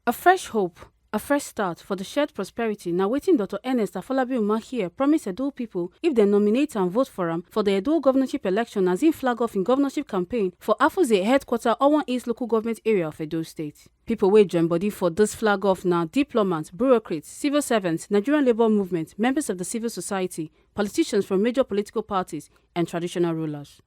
A fresh hope, a fresh start for the shared prosperity. Now waiting Dr. Ernest Umakhihe promise Edo people if they nominate and vote for him for the Edo governorship election as in flag off in governorship campaign for Afuze headquarter Owan East local government area of Edo State. People wey join body for this flag off now diplomats, bureaucrats, civil servants, Nigerian labour movement, members of the civil society, politicians from major political parties and traditional rulers.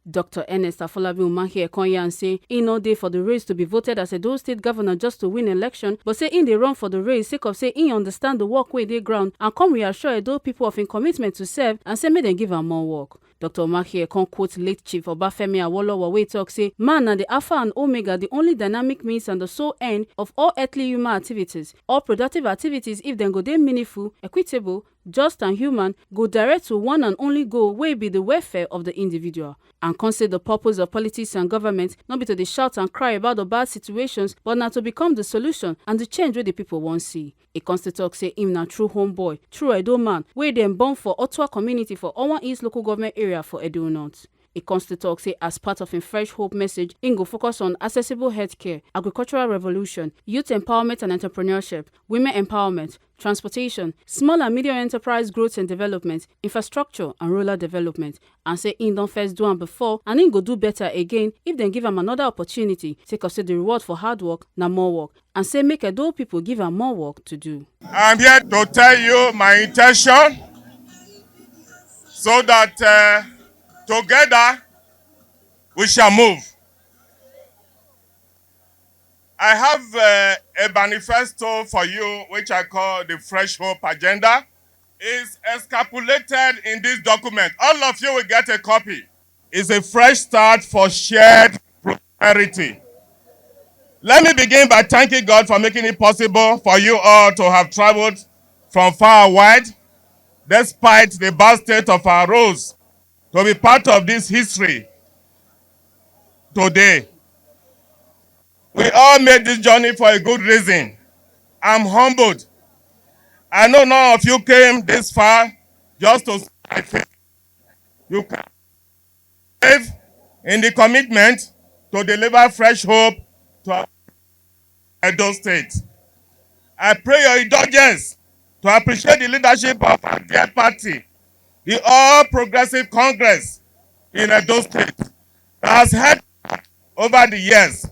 Dr. Ernest Umakhihe Konya say he no dey for the race to be voted as Edo State governor just to win election, but say he dey run for the race sake of say he understand the work wey dey ground and come reassure Edo people of him commitment to serve and say make dem give am more work. Dr. Umakhihe con quote late Chief Obafemi Awolowo wey talk say man na the alpha and omega, the only dynamic means and the sole end of all earthly human activities. All productive activities, if dem go dey meaningful, equitable, just and human, go direct to one and only goal wey be the welfare of the individual. And con say the purpose of politics and government not be to dey shout and cry about the bad situations, but na to become the solution and the change wey the people wan see. E con still talk say him na true homeboy, true Edo man, wey dem born for Ottawa community for Owan East local government area for Edo North. E con still talk say as part of him fresh hope message, im go focus on accessible healthcare, agricultural revolution, youth empowerment and entrepreneurship, women empowerment, transportation, small and medium enterprise growth and development, infrastructure and rural development, and say im don first do am before and im go do better again if dem give am another opportunity, sake of say the reward for hard work na more work, and say make Edo people give am more work to do. I'm here to tell you my intention so that together we shall move. I have a manifesto for you which I call the Fresh Hope Agenda. It's escapulated in this document. All of you will get a copy. It's a fresh start for shared prosperity. Let me begin by thanking God for making it possible for you all to have traveled from far and wide, despite the bad state of our roads, to be part of this history today. We all made this journey for a good reason. I'm humbled. I know none of you came this far just to say you can live in the commitment to deliver fresh hope to our Edo State. I pray your indulgence to appreciate the leadership of our dear party, the All Progressive Congress in Edo State, that has had over the years,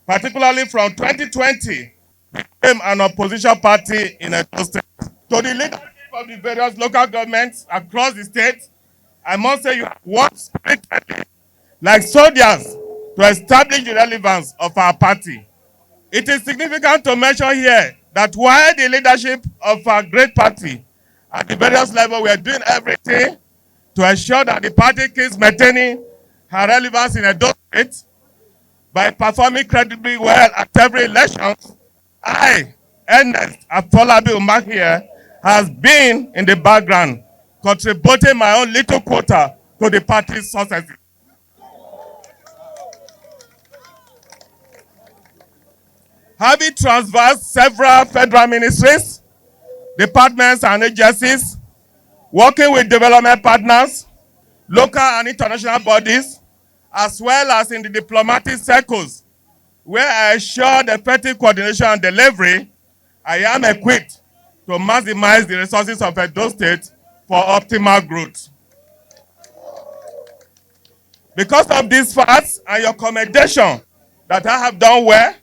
particularly from 2020, became an opposition party in Edo State. To the leadership of the various local governments across the state, I must say you have worked spiritedly like soldiers to establish the relevance of our party. It is significant to mention here that while the leadership of our great party at the various levels were doing everything to ensure that the party keeps maintaining her relevance in Edo State by performing credibly well at every election, I, Ernest Umakhihe, has been in the background, contributing my own little quota to the party's success. Having traversed several federal ministries, departments and agencies, working with development partners, local and international bodies, as well as in the diplomatic circles, where I ensure the effective coordination and delivery, I am equipped to maximize the resources of Edo State for optimal growth. Because of these facts and your commendation that I have done well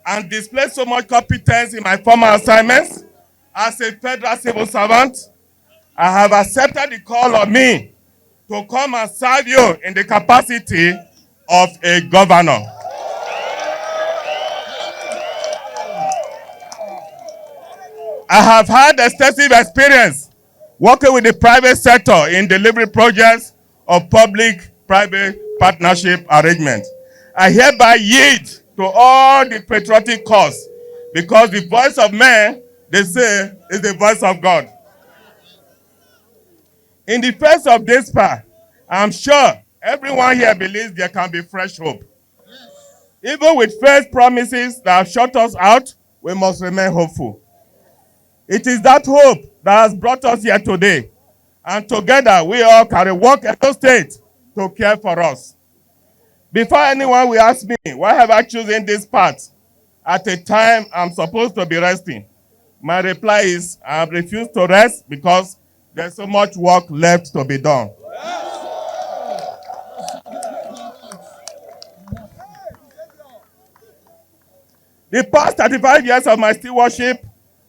and displayed so much competence in my former assignments as a federal civil servant, I have accepted the call on me to come and serve you in the capacity of a governor. I have had extensive experience working with the private sector in delivering projects of public-private partnership arrangements. I hereby yield to all the patriotic cause because the voice of man, they say, is the voice of God. In the face of despair, I'm sure everyone here believes there can be fresh hope. Even with false promises that have shut us out, we must remain hopeful. It is that hope that has brought us here today. And together, we all can work Edo State to care for us. Before anyone will ask me, why have I chosen this path? at a time I'm supposed to be resting. My reply is I refuse to rest because there's so much work left to be done. The past 35 years of my stewardship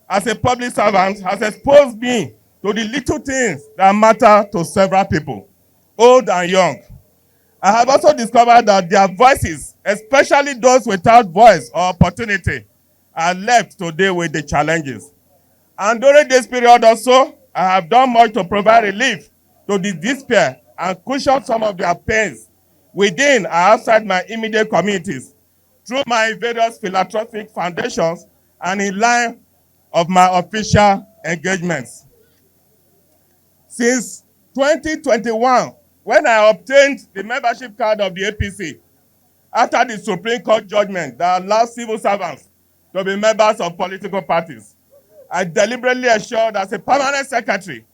as a public servant has exposed me to the little things that matter to several people, old and young. I have also discovered that their voices, especially those without voice or opportunity, are left to deal with the challenges. And during this period also, I have done much to provide relief to the despair and cushion some of their pains within and outside my immediate communities through my various philanthropic foundations and in line of my official engagements. Since 2021, when I obtained the membership card of the APC, after the Supreme Court judgment that allows civil servants to be members of political parties, I deliberately ensured as a permanent secretary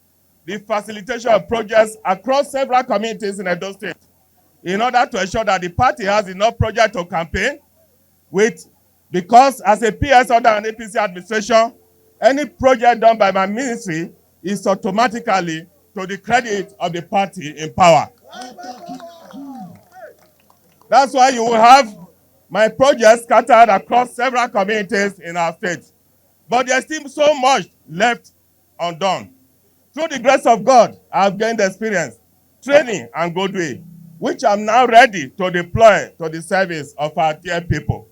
the facilitation of projects across several communities in Edo State in order to ensure that the party has enough projects to campaign with, because as a PS under an APC administration, any project done by my ministry is automatically to the credit of the party in power. That's why you will have my projects scattered across several communities in our state. But there's still so much left undone. Through the grace of God, I have gained experience, training, and goodwill, which I'm now ready to deploy to the service of our dear people.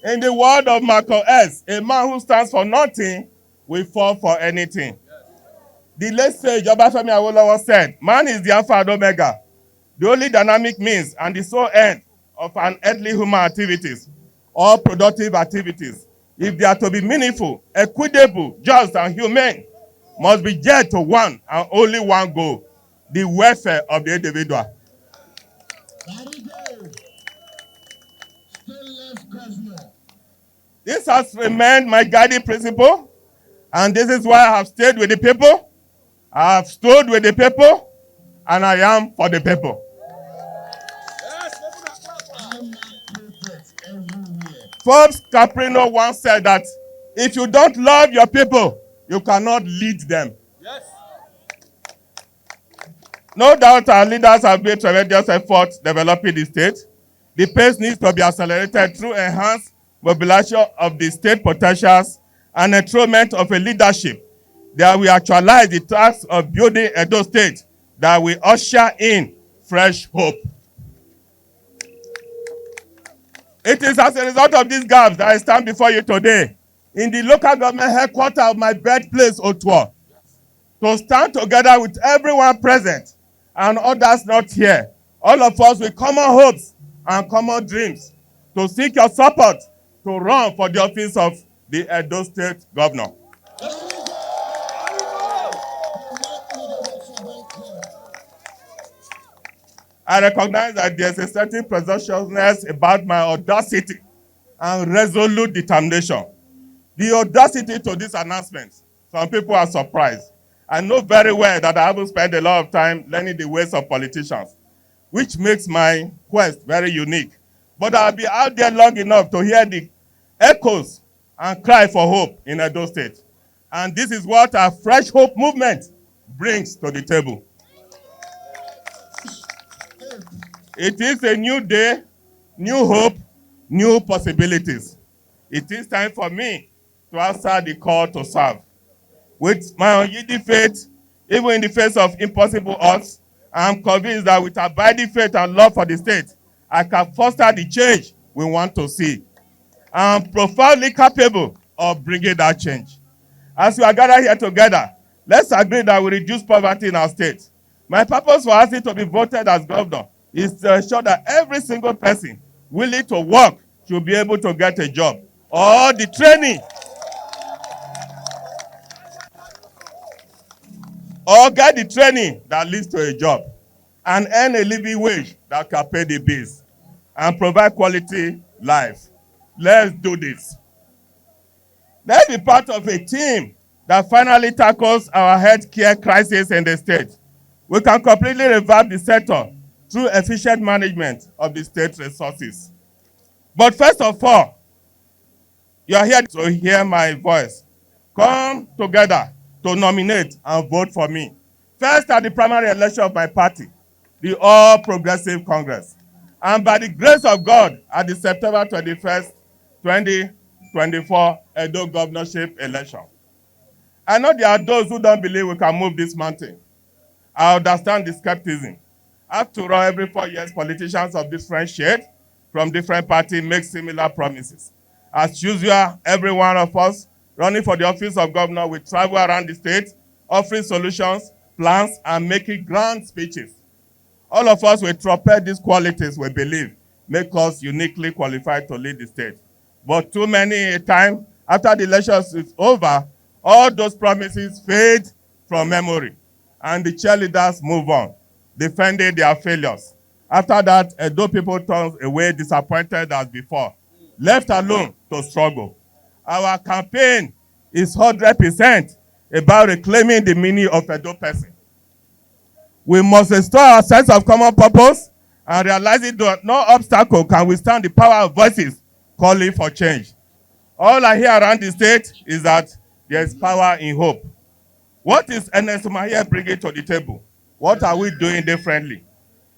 In the word of Marco S., a man who stands for nothing will fall for anything. The late sage Obafemi Awolowo said, man is the Alpha and Omega, the only dynamic means and the sole end of an earthly human activities or productive activities, if they are to be meaningful, equitable, just, and humane, must be geared to one and only one goal, the welfare of the individual. This has remained my guiding principle, and this is why I have stayed with the people, I have stood with the people, and I am for the people. Forbes Caprino once said that if you don't love your people, you cannot lead them. Yes. No doubt our leaders have made tremendous efforts developing the state. The pace needs to be accelerated through enhanced mobilization of the state potentials and enthronement of a leadership that will actualize the task of building Edo State that will usher in fresh hope. It is as a result of these gaps that I stand before you today in the local government headquarters of my birthplace, Otuo, to stand together with everyone present and others not here, all of us with common hopes and common dreams, to seek your support to run for the office of the Edo State Governor. I recognize that there's a certain presumptuousness about my audacity and resolute determination. The audacity to this announcement, some people are surprised. I know very well that I haven't spent a lot of time learning the ways of politicians, which makes my quest very unique. But I'll be out there long enough to hear the echoes and cry for hope in Edo State. And this is what our Fresh Hope movement brings to the table. It is a new day, new hope, new possibilities. It is time for me to answer the call to serve. With my unyielding faith, even in the face of impossible odds, I am convinced that with abiding faith and love for the state, I can foster the change we want to see. I am profoundly capable of bringing that change. As we are gathered here together, let's agree that we reduce poverty in our state. My purpose for asking to be voted as governor is to ensure that every single person willing to work should be able to get a job or the training or get the training that leads to a job and earn a living wage that can pay the bills and provide quality life. Let's do this. Let's be part of a team that finally tackles our healthcare crisis in the state. We can completely revamp the sector through efficient management of the state resources. But first of all, you are here to hear my voice. Come together to nominate and vote for me. First at the primary election of my party, the All Progressive Congress. And by the grace of God, at the September 21st, 2024 Edo governorship election. I know there are those who don't believe we can move this mountain. I understand the skepticism. After all, every 4 years, politicians of different shades from different parties make similar promises. As usual, every one of us running for the office of governor will travel around the state, offering solutions, plans, and making grand speeches. All of us will trumpet these qualities we believe make us uniquely qualified to lead the state. But too many a time, after the elections is over, all those promises fade from memory, and the cheerleaders move on, defending their failures. After that, Edo people turn away disappointed as before, left alone to struggle. Our campaign is 100% about reclaiming the meaning of Edo person. We must restore our sense of common purpose and realizing that no obstacle can withstand the power of voices calling for change. All I hear around the state is that there is power in hope. What is Ernest Umakhihe bringing to the table? What are we doing differently?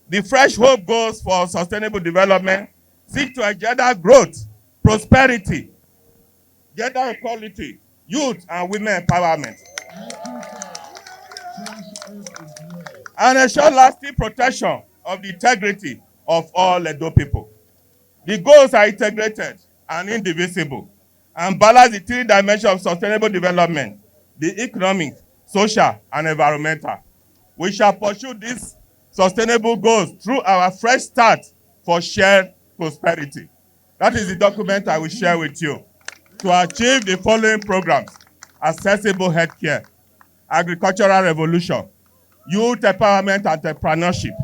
The fresh hope goes for sustainable development, seek to engender growth, prosperity, gender equality, youth and women empowerment, and ensure lasting protection of the integrity of all Edo people. The goals are integrated and indivisible and balance the three dimensions of sustainable development, the economic, social, and environmental. We shall pursue these sustainable goals through our fresh start for shared prosperity. That is the document I will share with you. To achieve the following programs: accessible healthcare, agricultural revolution, youth empowerment and entrepreneurship,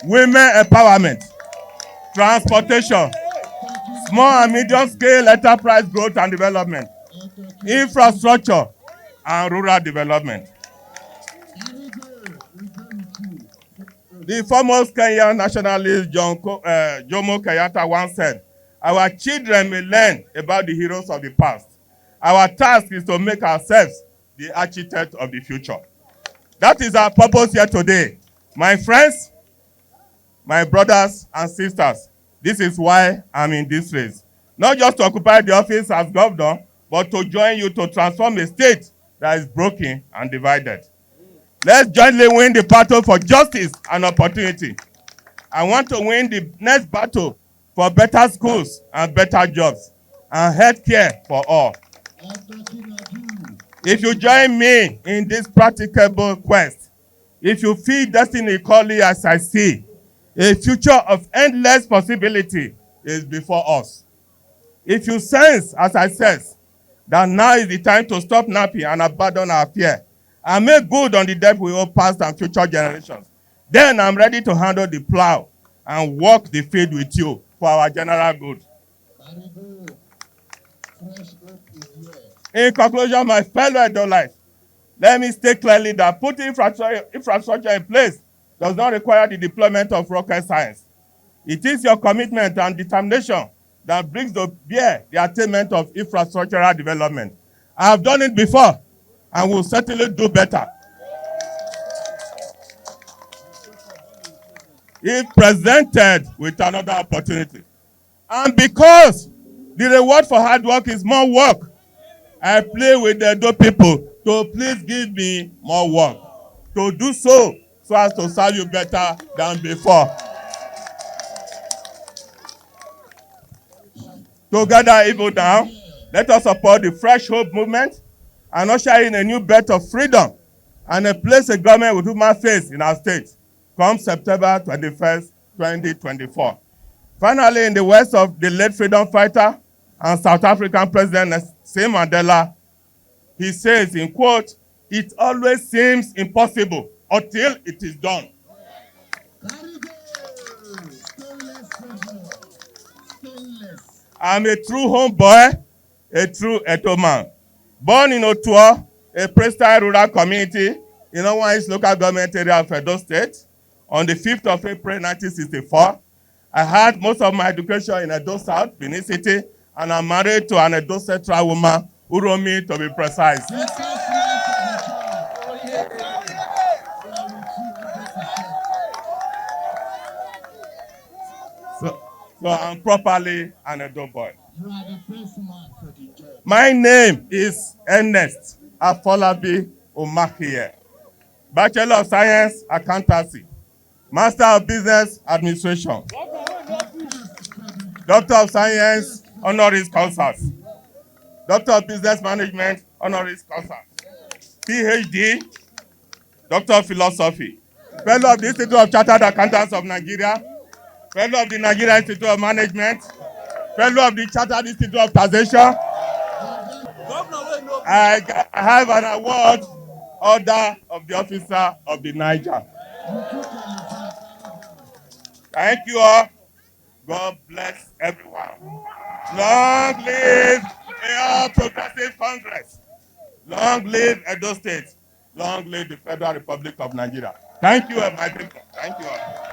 women empowerment, transportation, small and medium scale enterprise growth and development, infrastructure, and rural development. The foremost Kenyan nationalist Jomo Kenyatta once said, "Our children may learn about the heroes of the past. Our task is to make ourselves the architect of the future." That is our purpose here today. My friends, my brothers and sisters, this is why I'm in this race. Not just to occupy the office as governor, but to join you to transform a state that is broken and divided. Let's jointly win the battle for justice and opportunity. I want to win the next battle for better schools and better jobs and health care for all. If you join me in this practicable quest, if you feel destiny calling as I see, a future of endless possibility is before us. If you sense, as I says, that now is the time to stop napping and abandon our fear and make good on the debt we owe past and future generations, then I'm ready to handle the plow and walk the field with you for our general good. In conclusion, my fellow Edolites, let me state clearly that putting infrastructure in place does not require the deployment of rocket science. It is your commitment and determination that brings to bear the attainment of infrastructural development. I have done it before and will certainly do better. If presented with another opportunity. And because the reward for hard work is more work, I play with the Edo people to please give me more work. To do so as to serve you better than before. Together, evil down, let us support the Fresh Hope movement and usher in a new birth of freedom and a place a government with human face in our state come September 21st, 2024. Finally, in the words of the late freedom fighter and South African President Nelson Mandela, he says, in quote, "It always seems impossible until it is done." I'm a true homeboy, a true Edo man. Born in Otua, a Preston rural community in Owan's local government area of Edo State, on the 5th of April 1964, I had most of my education in Edo South, Benin City, and I'm married to an Edo Central woman, Uromi to be precise. So I'm properly an Edo boy. My name is Ernest Umakhihe, Bachelor of Science, Accountancy, Master of Business Administration, Doctor of Science, Honoris Causa, Doctor of Business Management, Honoris Causa, PhD, Doctor of Philosophy, Fellow of the Institute of Chartered Accountants of Nigeria, Fellow of the Nigerian Institute of Management, Fellow of the Chartered Institute of Taxation. I have an award, Order of the Officer of the Niger. Thank you all. God bless everyone. Long live AR Progressive Congress. Long live Edo State. Long live the Federal Republic of Nigeria. Thank you, my people. Thank you all.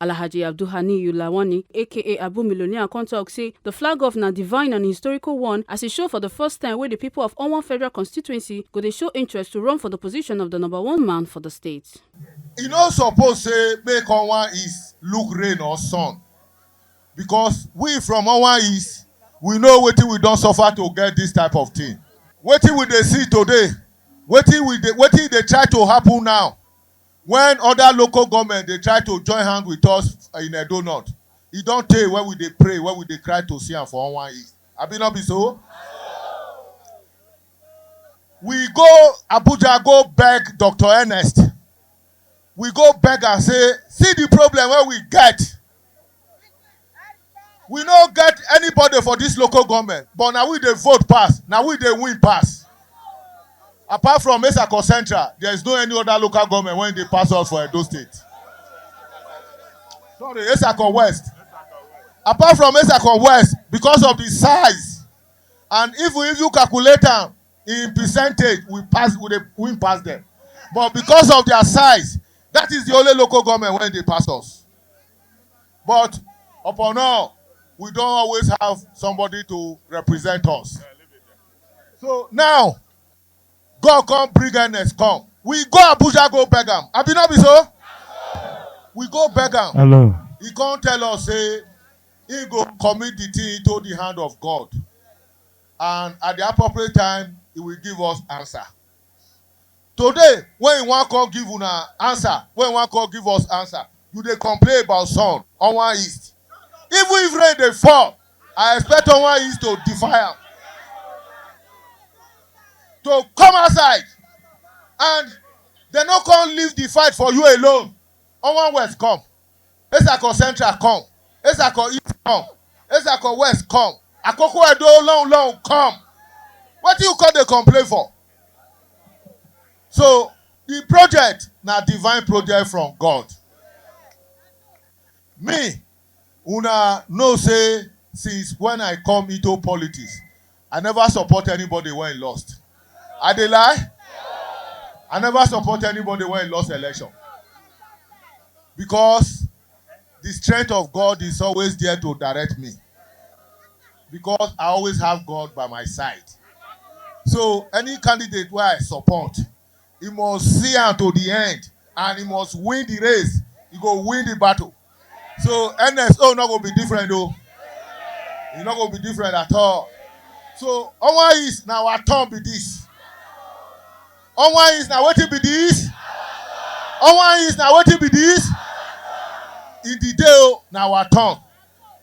Alhaji Abdulhani Yulawani, aka Abu Millionaire, come talk say the flag off na divine and historical one as e show for the first time where the people of Onwan Federal Constituency go dey show interest to run for the position of the #1 man for the state. You no suppose say make Onwan East look rain or sun, because we from Onwan East, we know wetin we don suffer to get this type of thing. Wetin we dey see today, wetin dey try to happen now, when other local government dey try to join hand with us in Edo North, e don tey when we dey pray, when we dey cry to see am for Onwan East. Abi no be so? We go Abuja go beg Dr. Ernest. We go beg and say, see the problem where we get. We no get anybody for this local government, but now we dey vote pass, now we dey win pass. Apart from Esako Central, there is no any other local government when they pass us for Edo State. Sorry, Esako West. Apart from Esako West, because of the size, and if you calculate them in percentage, we win past them. But because of their size, that is the only local government when they pass us. But upon all, we don't always have somebody to represent us. So now, God come bring Ernest, come. We go Abuja, go beg him. Abi not be so? We go beg him. Hello. He can't tell us, say, he go commit the thing into the hand of God. And at the appropriate time, he will give us answer. Today, when he want to give una answer, when he want to give us answer, you dey complain about sun, Onwan East. Even if rain dey fall, I expect Onwan East to defy am. To come outside, and they no come leave the fight for you alone. Onwan West come, Esako Central come, Esako East come, Esako West come, Akoko Edo long come. What do you call the complaint for? So the project na divine project from God. Me, una know say since when I come into politics, I never support anybody when he lost. I dey lie? I never support anybody when he lost election. Because the strength of God is always there to direct me. Because I always have God by my side. So any candidate where I support, he must see am to the end, and he must win the race. He go win the battle. So Ernest, not going to be different though. He's not going to be different at all. So Onwan East now our turn be this. Onwan East now wetin be this? Onwan East now wetin be this? In the day now our turn.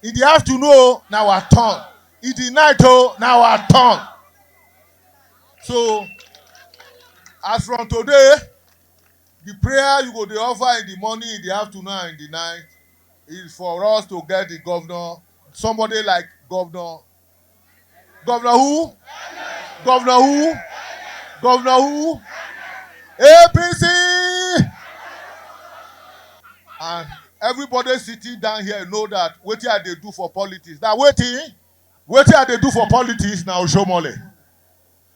In the afternoon now our turn. In the night now our turn. So as from today, the prayer you go to offer in the morning, in the afternoon, and in the night is for us to get the governor, somebody like Governor who? Governor who? Governor who? APC! And everybody sitting down here know that what they do for politics. Now what they do for politics now, Shomole.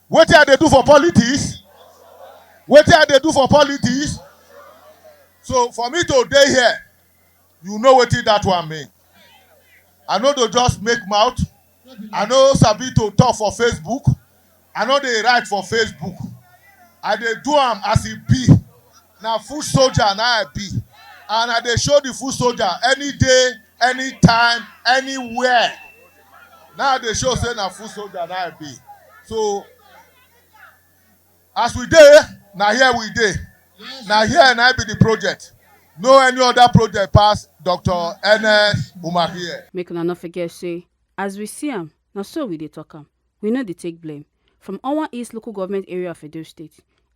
What they do for politics? What they do for politics? So for me to stay here, You know wetin that one mean. I no dey just make mouth. I no sabi to talk for Facebook. I no dey write for Facebook. I dey do am as e be. Na foot soldier na I be. And I dey show the foot soldier any day, anytime, anywhere. Now I dey show say na foot soldier na I be. So as we dey, na here we dey. Na here na be the project. No any other project pass Dr. Ernest Umakhihe. Make una no forget say, as we see am, na so we dey talk am. We no dey take blame. From Owan East local government area of Edo State,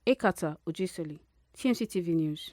Ekata Ojesele, TMC TV News.